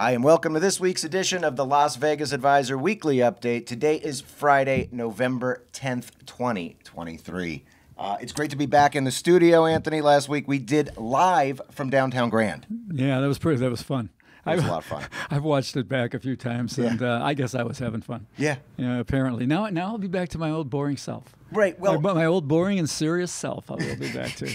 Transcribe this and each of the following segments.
Hi, and welcome to this week's edition of the Las Vegas Advisor Weekly Update. Today is Friday, November 10th, 2023. It's great to be back in the studio, Anthony. Last week we did live from downtown Grand. Yeah, that was fun. It was a lot of fun. I've watched it back a few times, and I guess I was having fun. Yeah. Apparently. Now I'll be back to my old boring self. Right. Well, my old boring and serious self I will be back to.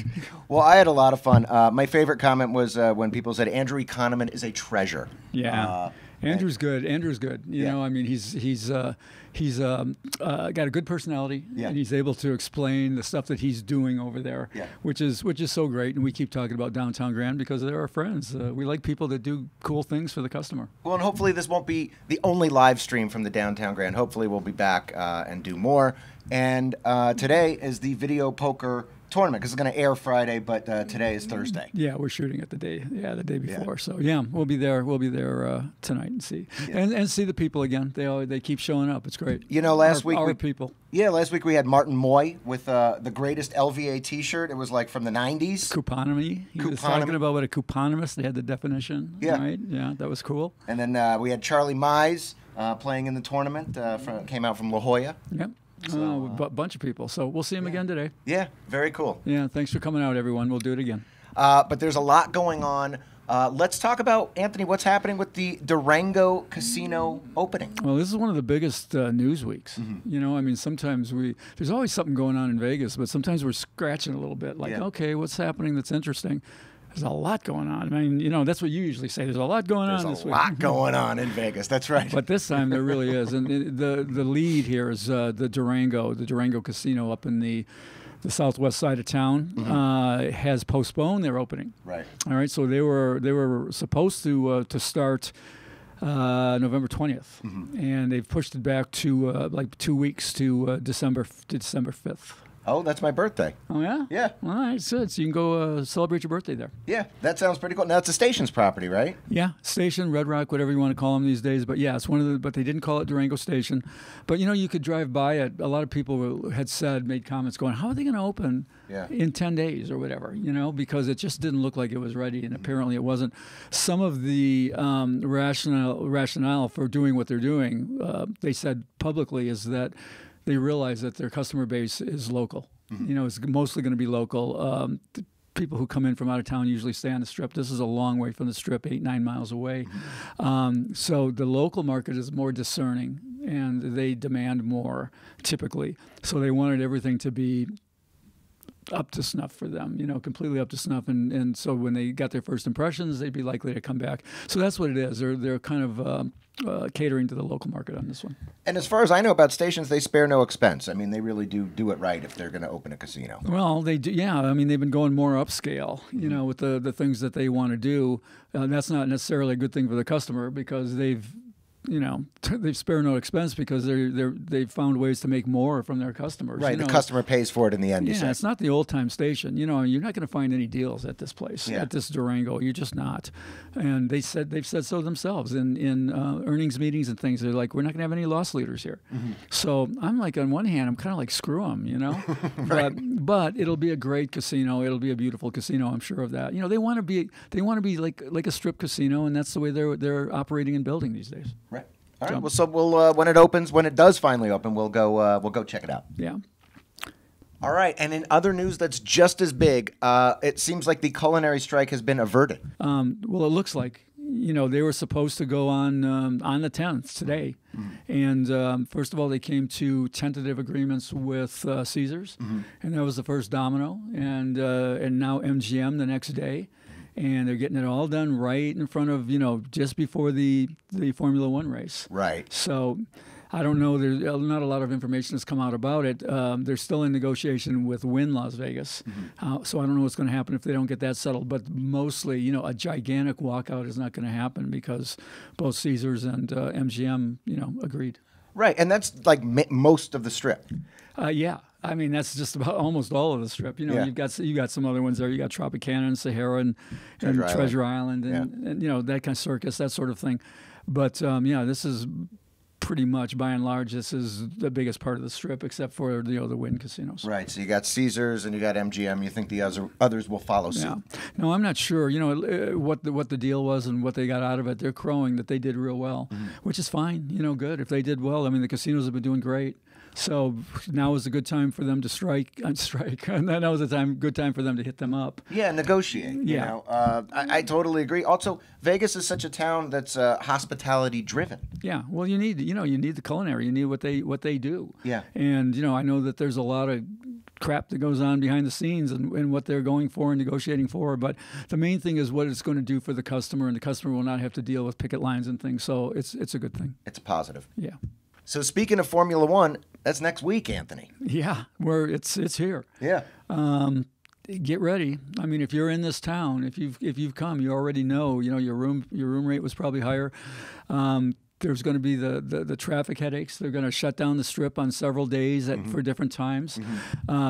Well, I had a lot of fun. My favorite comment was when people said Andrew ECONOMON is a treasure. Yeah. Andrew's good. Andrew's good. You know, I mean, he's got a good personality, and he's able to explain the stuff that he's doing over there, which is so great. And we keep talking about downtown Grand because they're our friends. We like people that do cool things for the customer. Well, and hopefully this won't be the only live stream from the downtown Grand. Hopefully we'll be back and do more. And today is the video poker tournament because it's going to air Friday, but today is Thursday. Yeah, we're shooting it the day before. Yeah. So we'll be there. We'll be there tonight and see and see the people again. They keep showing up. It's great. You know, last week we had Martin Moy with the greatest LVA T-shirt. It was like from the '90s. Couponomy. He was talking about what a couponomist. They had the definition. Yeah, right. Yeah, that was cool. And then we had Charlie Mize playing in the tournament. Came out from La Jolla. Yep. So, a bunch of people. So we'll see him again today. Yeah, very cool. Yeah, thanks for coming out, everyone. We'll do it again. But there's a lot going on. Let's talk about, Anthony, what's happening with the Durango Casino opening. Well, this is one of the biggest news weeks. Mm-hmm. You know, I mean, sometimes there's always something going on in Vegas, but sometimes we're scratching a little bit. Like, okay, what's happening that's interesting? There's a lot going on. I mean, you know, that's what you usually say. There's a lot going on this week. There's a lot going on in Vegas. That's right. But this time there really is. And the lead here is the Durango Casino up in the southwest side of town has postponed their opening. Right. All right. So they were supposed to start November 20th, and they've pushed it back to like 2 weeks to December 5th. Oh, that's my birthday. Oh, yeah? Yeah. All right, so you can go celebrate your birthday there. Yeah, that sounds pretty cool. Now, it's a Station's property, right? Yeah, Station, Red Rock, whatever you want to call them these days. But, yeah, it's but they didn't call it Durango Station. But, you know, you could drive by it. A lot of people had made comments going, how are they going to open in 10 days or whatever, you know, because it just didn't look like it was ready, and apparently it wasn't. Some of the rationale for doing what they're doing, they said publicly, is that they realize that their customer base is local. You know, it's mostly going to be local. People who come in from out of town usually stay on the Strip. This is a long way from the Strip, 8-9 miles away. So the local market is more discerning, and they demand more typically. So they wanted everything to be up to snuff for them, you know, completely up to snuff. And so when they got their first impressions, they'd be likely to come back. So that's what it is. They're kind of catering to the local market on this one. And as far as I know about Stations, they spare no expense. I mean, they really do it right if they're going to open a casino. Well, they do. Yeah, I mean, they've been going more upscale, you know, with the things that they want to do. That's not necessarily a good thing for the customer because they've spare no expense because they've found ways to make more from their customers. Right, the customer pays for it in the end. Yeah, it's not the old time Station. You know, you're not going to find any deals at this place, at this Durango. You're just not. And they've said so themselves in earnings meetings and things. They're like, we're not going to have any loss leaders here. So I'm like, on one hand, I'm kind of like, screw them, you know. Right. But it'll be a great casino. It'll be a beautiful casino. I'm sure of that. You know, they want to be like a strip casino, and that's the way they're operating and building these days. Right. All right. Well, so we'll when it does finally open, we'll go check it out. Yeah. All right. And in other news that's just as big, it seems like the culinary strike has been averted. Well, it looks like, you know, they were supposed to go on the 10th today, and first of all, they came to tentative agreements with Caesars, and that was the first domino, and now MGM the next day. And they're getting it all done right in front of, you know, just before the Formula One race. Right. So I don't know. There's not a lot of information that's come out about it. They're still in negotiation with Wynn Las Vegas. So I don't know what's going to happen if they don't get that settled. But mostly, you know, a gigantic walkout is not going to happen because both Caesars and MGM, you know, agreed. Right. And that's like most of the Strip. Yeah. I mean, that's just about almost all of the Strip. You know, you got some other ones there. You got Tropicana and Sahara and Treasure Island and you know, that kind of circus, that sort of thing. But this is pretty much, by and large, this is the biggest part of the Strip, except for the Wynn casinos. Right. So you got Caesars and you got MGM. You think the others will follow suit? Yeah. No, I'm not sure. What the deal was and what they got out of it. They're crowing that they did real well, which is fine. Good. If they did well, I mean, the casinos have been doing great. So now is a good time for them to strike, and now is a good time for them to hit them up. Yeah, negotiate. Yeah. I totally agree. Also, Vegas is such a town that's hospitality driven. Yeah. Well, you need the culinary. You need what they do. Yeah. And I know that there's a lot of crap that goes on behind the scenes and what they're going for and negotiating for. But the main thing is what it's going to do for the customer, and the customer will not have to deal with picket lines and things. So it's a good thing. It's a positive. Yeah. So speaking of Formula One, that's next week, Anthony. Yeah, it's here. Yeah. Get ready. I mean, if you're in this town, if you've come, you already know. Your room rate was probably higher. There's going to be the traffic headaches. They're going to shut down the Strip on several days for different times.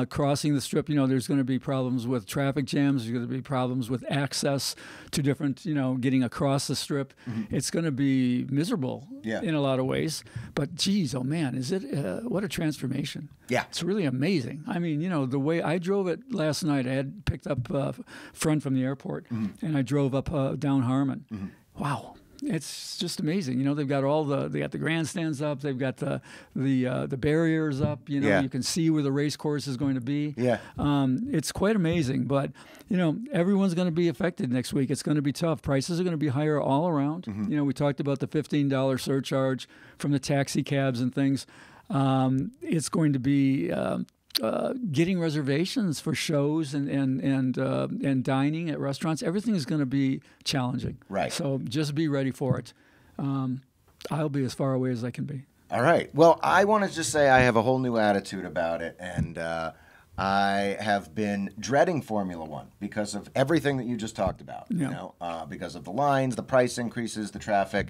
Crossing the Strip, there's going to be problems with traffic jams. There's going to be problems with access to different, getting across the Strip. It's going to be miserable in a lot of ways. But geez, oh man, is it what a transformation. Yeah. It's really amazing. I mean, the way I drove it last night, I had picked up a friend from the airport, and I drove up down Harmon. Wow. It's just amazing. They've got they got the grandstands up. They've got the barriers up. You can see where the race course is going to be. Yeah. It's quite amazing. But everyone's going to be affected next week. It's going to be tough. Prices are going to be higher all around. We talked about the $15 surcharge from the taxi cabs and things. It's going to be getting reservations for shows and dining at restaurants. Everything is going to be challenging. Right. So just be ready for it. I'll be as far away as I can be. All right. Well, I want to just say I have a whole new attitude about it, and I have been dreading Formula One because of everything that you just talked about. Yeah. Because of the lines, the price increases, the traffic.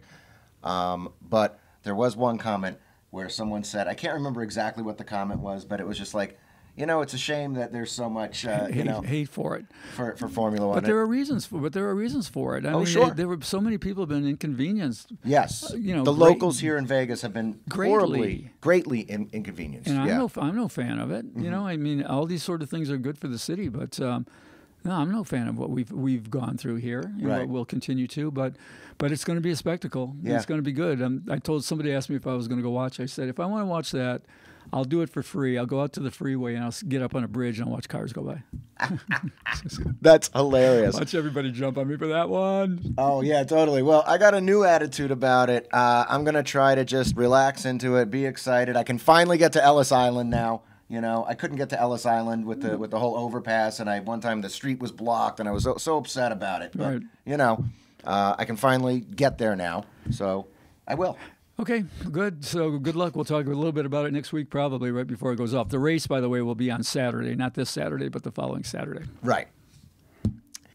But there was one comment where someone said, I can't remember exactly what the comment was, but it was just like, it's a shame that there's so much, hate for it for Formula One. But there are reasons for it. I mean, sure. There were so many people have been inconvenienced. Yes. The locals here in Vegas have been greatly inconvenienced. And I'm no fan of it. I mean, all these sort of things are good for the city, but no, I'm no fan of what we've gone through here. What we'll continue to, but it's going to be a spectacle. Yeah. It's going to be good. I told somebody asked me if I was going to go watch. I said, if I want to watch that, I'll do it for free. I'll go out to the freeway and I'll get up on a bridge and I'll watch cars go by. That's hilarious. Watch everybody jump on me for that one. Oh, yeah, totally. Well, I got a new attitude about it. I'm going to try to just relax into it, be excited. I can finally get to Ellis Island now. I couldn't get to Ellis Island with the whole overpass, and one time the street was blocked, and I was so upset about it. But, I can finally get there now, so I will. Okay, good. So good luck. We'll talk a little bit about it next week, probably right before it goes off. The race, by the way, will be on Saturday, not this Saturday, but the following Saturday. Right.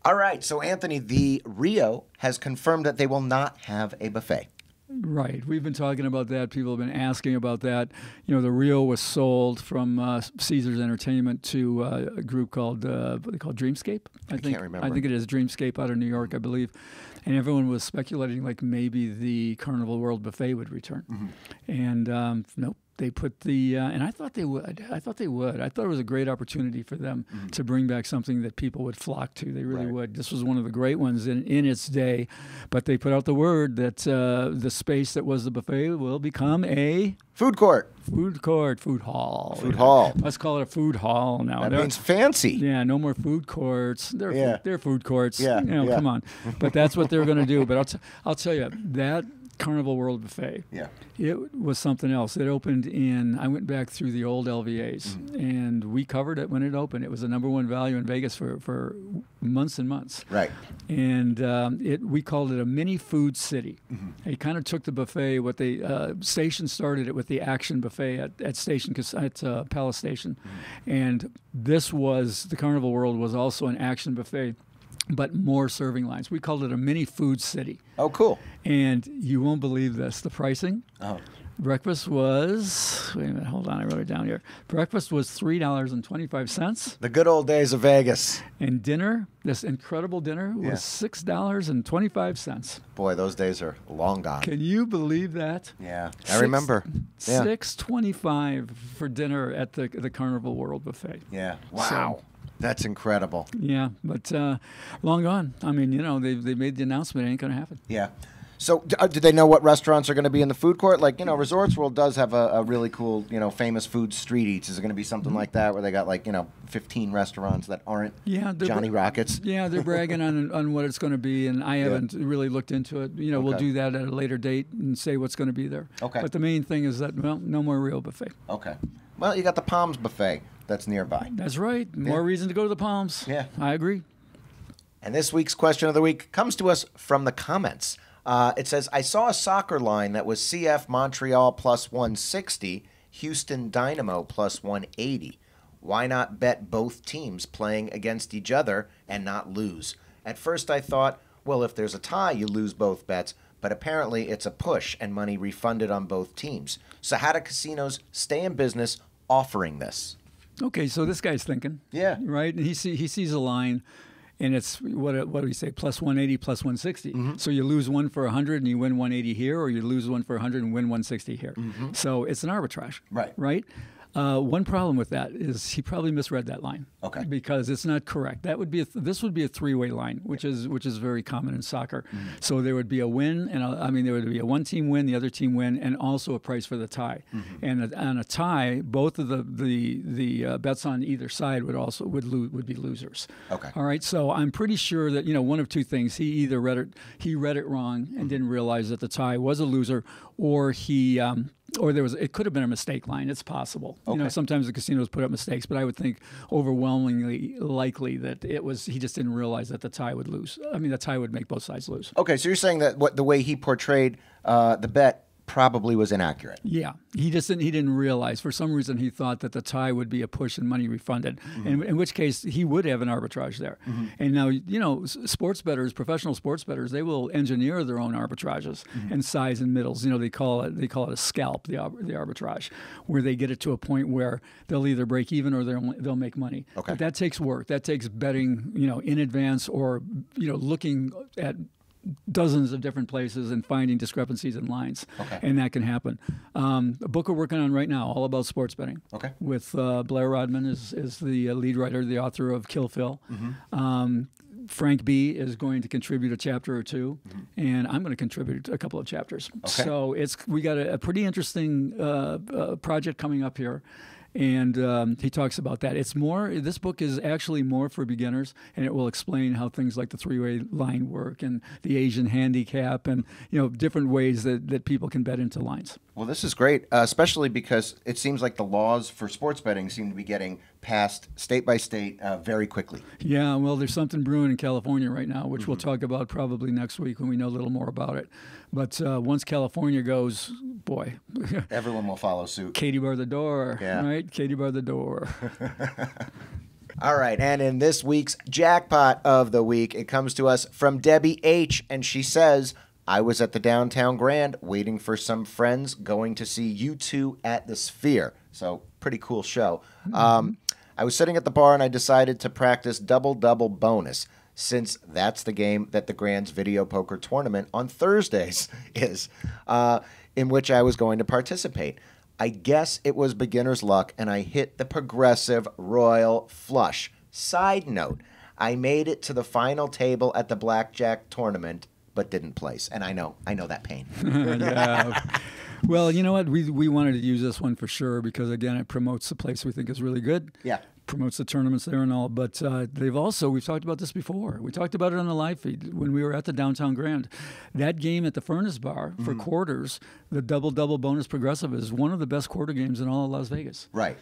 All right. So, Anthony, the Rio has confirmed that they will not have a buffet. Right. We've been talking about that. People have been asking about that. The Rio was sold from Caesars Entertainment to a group called, what they call Dreamscape? I can't remember. I think it is Dreamscape out of New York, I believe. And everyone was speculating like maybe the Carnival World Buffet would return. And nope. They put and I thought they would. I thought it was a great opportunity for them to bring back something that people would flock to. They really would. This was one of the great ones in its day. But they put out the word that the space that was the buffet will become a food court. Food hall. Food hall. Let's call it a food hall now. That means fancy. Yeah, no more food courts. They're food courts. Yeah, come on. But that's what they're going to do. But I'll tell you, that Carnival World Buffet. Yeah. It was something else. It opened I went back through the old LVAs, and we covered it when it opened. It was the #1 value in Vegas for months and months. Right. And we called it a mini food city. They kind of took the buffet, Station started it with the action buffet at Palace Station. And the Carnival World was also an action buffet, but more serving lines. We called it a mini food city. Oh, cool. And you won't believe this. The pricing Breakfast was, wait a minute, hold on, I wrote it down here. Breakfast was $3.25. The good old days of Vegas. And dinner, this incredible dinner, was $6.25. Boy, those days are long gone. Can you believe that? Yeah, I remember. Yeah. $6.25 for dinner at the Carnival World Buffet. Yeah, wow. So, that's incredible. Yeah, but long gone. I mean, you know, they made the announcement. It ain't going to happen. Yeah. So do they know what restaurants are going to be in the food court? Like, you know, Resorts World does have a really cool, you know, famous food street eats. Is it going to be something like that where they got, like, you know, 15 restaurants that aren't Johnny Rockets? Yeah, they're bragging on what it's going to be, and I haven't really looked into it. You know, we'll do that at a later date and say what's going to be there. Okay. But the main thing is that, well, no more real buffet. Okay. Well, you got the Palms Buffet that's nearby. That's right. More reason to go to the Palms. Yeah. I agree. And this week's question of the week comes to us from the comments. It says, I saw a soccer line that was CF Montreal plus 160, Houston Dynamo plus 180. Why not bet both teams playing against each other and not lose? At first I thought, well, if there's a tie, you lose both bets, but apparently it's a push and money refunded on both teams. So how do casinos stay in business offering this? Okay, so this guy's thinking. Yeah. Right? And he sees a line. And it's, what do we say, plus 180, plus 160. Mm-hmm. So you lose one for 100 and you win 180 here, or you lose one for 100 and win 160 here. Mm-hmm. So it's an arbitrage. Right? One problem with that is he probably misread that line. Okay. Because it's not correct. That would be this would be a three-way line, which is very common in soccer. Mm-hmm. So there would be a win, and there would be a one-team win, the other team win, and also a price for the tie. Mm-hmm. And on a tie, both of the bets on either side would be losers. Okay. All right. So I'm pretty sure that one of two things: he either read it wrong and didn't realize that the tie was a loser, or it could have been a mistake line. It's possible. Okay. Sometimes the casinos put up mistakes, but I would think overwhelmingly likely that he just didn't realize that the tie would lose. I mean, the tie would make both sides lose. Okay, so you're saying that the way he portrayed the bet probably was inaccurate. Yeah, he didn't realize. For some reason, he thought that the tie would be a push and money refunded, mm-hmm. in which case he would have an arbitrage there. Mm-hmm. And now, sports bettors, professional sports bettors, they will engineer their own arbitrages mm-hmm. and size and middles. They call it a scalp, the arbitrage, where they get it to a point where they'll either break even or they'll make money. Okay. But that takes work. That takes betting, in advance, or looking at dozens of different places and finding discrepancies in lines. Okay. And that can happen. A book we're working on right now, all about sports betting. Okay. With Blair Rodman is the lead writer, the author of Kill Phil. Mm-hmm. Frank B. is going to contribute a chapter or two, mm-hmm. and I'm going to contribute a couple of chapters. Okay. So we got a pretty interesting project coming up here. And he talks about that. This book is actually more for beginners, and it will explain how things like the three-way line work and the Asian handicap and, different ways that people can bet into lines. Well, this is great, especially because it seems like the laws for sports betting seem to be getting passed state by state very quickly. Yeah, well, there's something brewing in California right now, which mm-hmm. we'll talk about probably next week when we know a little more about it. But once California goes, boy. Everyone will follow suit. Katie bar the door, right? Katie bar the door. All right, and in this week's Jackpot of the Week, it comes to us from Debbie H., and she says, I was at the Downtown Grand waiting for some friends going to see U2 at the Sphere. So, pretty cool show. Mm-hmm. I was sitting at the bar and I decided to practice double-double bonus, since that's the game that the Grand's video poker tournament on Thursdays is, in which I was going to participate. I guess it was beginner's luck, and I hit the progressive royal flush. Side note, I made it to the final table at the blackjack tournament, but didn't place. And I know that pain. Yeah. Well, you know what? We wanted to use this one for sure because, again, it promotes the place we think is really good. Yeah. Promotes the tournaments there and all. But we've talked about this before. We talked about it on the live feed when we were at the Downtown Grand. That game at the Furnace Bar for mm-hmm. quarters, the double-double bonus progressive, is one of the best quarter games in all of Las Vegas. Right.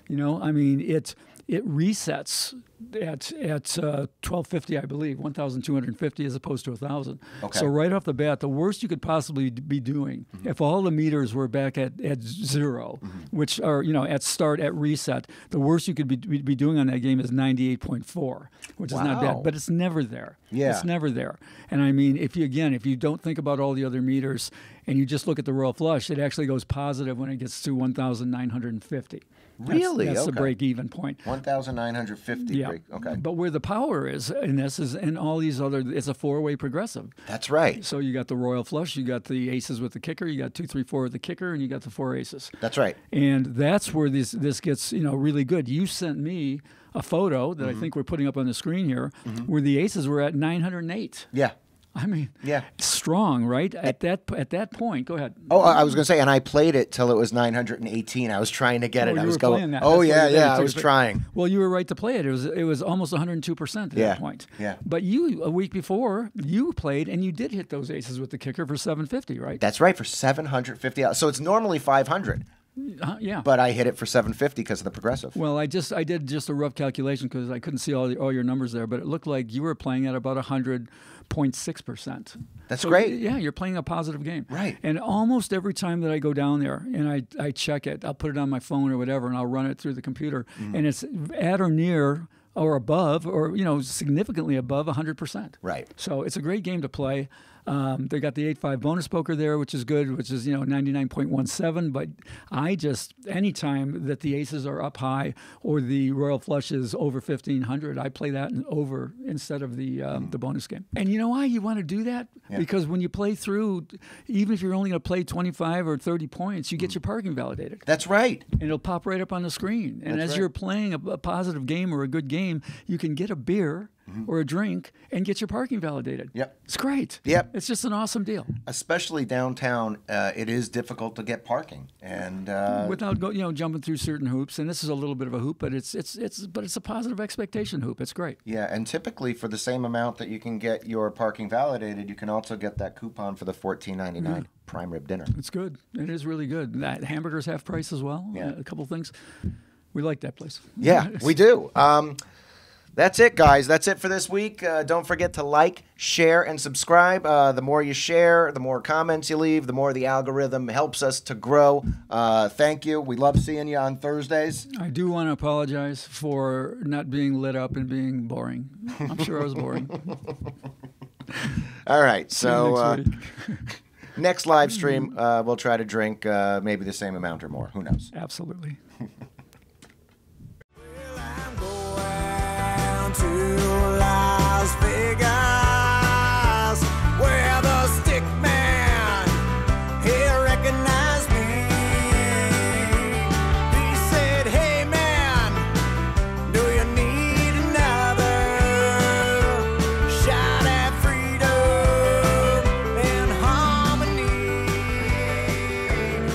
It resets at $1,250, I believe, $1,250 as opposed to $1,000. Okay. So right off the bat, the worst you could possibly be doing, mm-hmm. if all the meters were back at zero, mm-hmm. which are at start at reset, the worst you could be doing on that game is 98.4, which is not bad, but it's never there. Yeah, it's never there. And I mean, if you don't think about all the other meters, and you just look at the royal flush, it actually goes positive when it gets to 1,950. Really? That's okay. the break-even point. 1,950 Yeah. break. Okay. But where the power is in this is in all these other, it's a four-way progressive. That's right. So you got the royal flush, you got the aces with the kicker, you got 2, 3, 4 with the kicker, and you got the 4 aces. That's right. And that's where this gets, really good. You sent me a photo that I think we're putting up on the screen here, where the aces were at 908. Yeah. I mean, yeah, strong, right? At that point, go ahead. Oh, I was going to say, and I played it till it was 918. I was trying to get it. I was going. That. Oh yeah, I was trying. Well, you were right to play it. It was almost 102% at that point. Yeah. But you a week before you played and you did hit those aces with the kicker for 750, right? That's right, for 750. So it's normally 500. Yeah. But I hit it for 750 because of the progressive. Well, I did just a rough calculation because I couldn't see all your numbers there, but it looked like you were playing at about 100.6%. That's great. Yeah, you're playing a positive game. Right. And almost every time that I go down there and I check it, I'll put it on my phone or whatever, and I'll run it through the computer, and it's at or near or above or, significantly above 100%. Right. So it's a great game to play. They got the 8-5 bonus poker there, which is good, which is 99.17. But anytime that the aces are up high or the royal flush is over 1,500, I play that over instead of the bonus game. And you know why you want to do that? Yeah. Because when you play through, even if you're only going to play 25 or 30 points, you get your parking validated. That's right. And it'll pop right up on the screen. And as you're playing a positive game or a good game, you can get a beer or a drink and get your parking validated. Yep. It's great. Yep. It's just an awesome deal. Especially downtown, it is difficult to get parking, and without jumping through certain hoops. And this is a little bit of a hoop, but it's a positive expectation hoop. It's great. Yeah, and typically for the same amount that you can get your parking validated, you can also get that coupon for the $14.99 prime rib dinner. It's good. It is really good. That hamburgers half price as well. Yeah. A couple things. We like that place. Yeah, we do. That's it, guys. That's it for this week. Don't forget to like, share, and subscribe. The more you share, the more comments you leave, the more the algorithm helps us to grow. Thank you. We love seeing you on Thursdays. I do want to apologize for not being lit up and being boring. I'm sure I was boring. All right. So next week. next live stream, we'll try to drink maybe the same amount or more. Who knows? Absolutely. To Las Vegas, where the stick man, he recognized me. He said, hey man, do you need another shot at freedom and harmony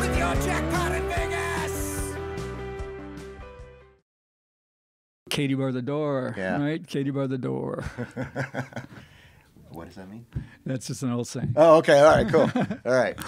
with your jackpot in Vegas? Katie bar the door, Yeah. right? Katie bar the door. What does that mean? That's just an old saying. Oh, okay. All right, cool. All right.